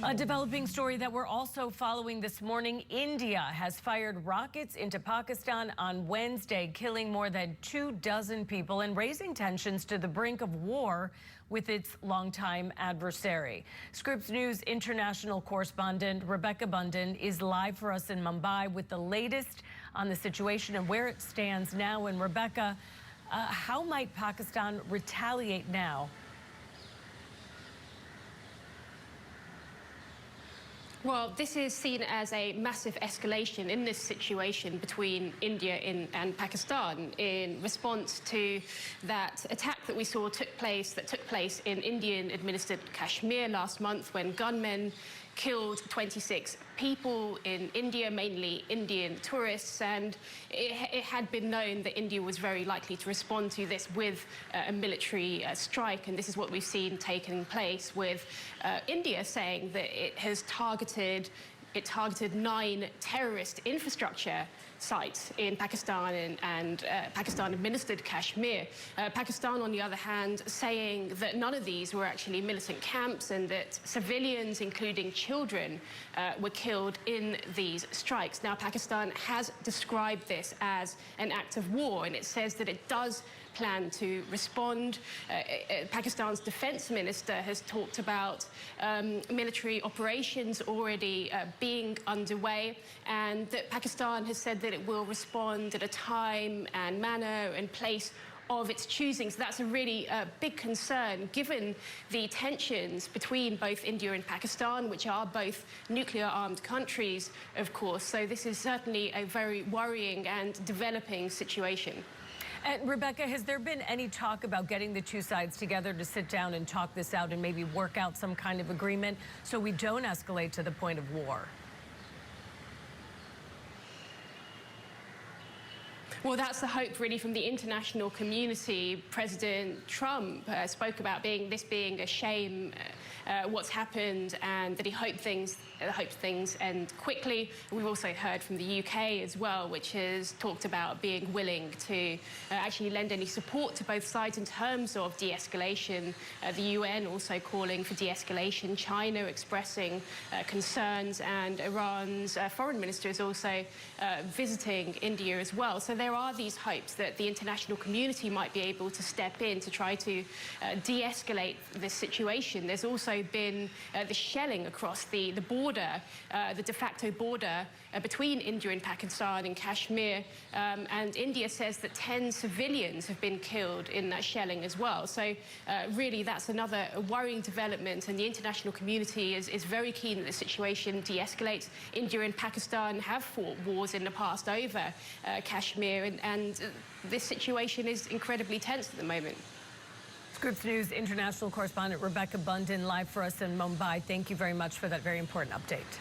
A developing story that we're also following this morning. India has fired rockets into Pakistan on Wednesday, killing more than 24 people and raising tensions to the brink of war with its longtime adversary. Scripps News international correspondent Rebecca Bundan is live for us in Mumbai with the latest on the situation and where it stands now. And Rebecca, how might Pakistan retaliate now? Well, this is seen as a massive escalation in this situation between India and Pakistan in response to that attack that we saw took place in Indian-administered Kashmir last month when gunmen killed 26 people in India, mainly Indian tourists, and it had been known that India was very likely to respond to this with a military strike, and this is what we've seen taking place with India saying that it targeted 9 terrorist infrastructure sites in Pakistan and Pakistan-administered Kashmir. Pakistan, on the other hand, saying that none of these were actually militant camps and that civilians, including children, were killed in these strikes. Now, Pakistan has described this as an act of war, and it says that it does plan to respond. Pakistan's defense minister has talked about military operations already being underway, and that Pakistan has said that it will respond at a time and manner and place of its choosing. So that's a really big concern, given the tensions between both India and Pakistan, which are both nuclear-armed countries, of course. So this is certainly a very worrying and developing situation. And Rebecca, has there been any talk about getting the two sides together to sit down and talk this out and maybe work out some kind of agreement so we don't escalate to the point of war? Well, that's the hope, really, from the international community. President Trump spoke about this being a shame, what's happened, and that he hoped things end quickly. We've also heard from the UK as well, which has talked about being willing to actually lend any support to both sides in terms of de-escalation. The UN also calling for de-escalation, China expressing concerns, and Iran's foreign minister is also visiting India as well. So there are these hopes that the international community might be able to step in to try to de-escalate this situation. There's also been the shelling across the border, the de facto border between India and Pakistan in Kashmir, and India says that 10 civilians have been killed in that shelling as well. So really that's another worrying development, and the international community is very keen that the situation de-escalates. India and Pakistan have fought wars in the past over Kashmir, and this situation is incredibly tense at the moment. Scripps News international correspondent Rebecca Bundan live for us in Mumbai. Thank you very much for that very important update.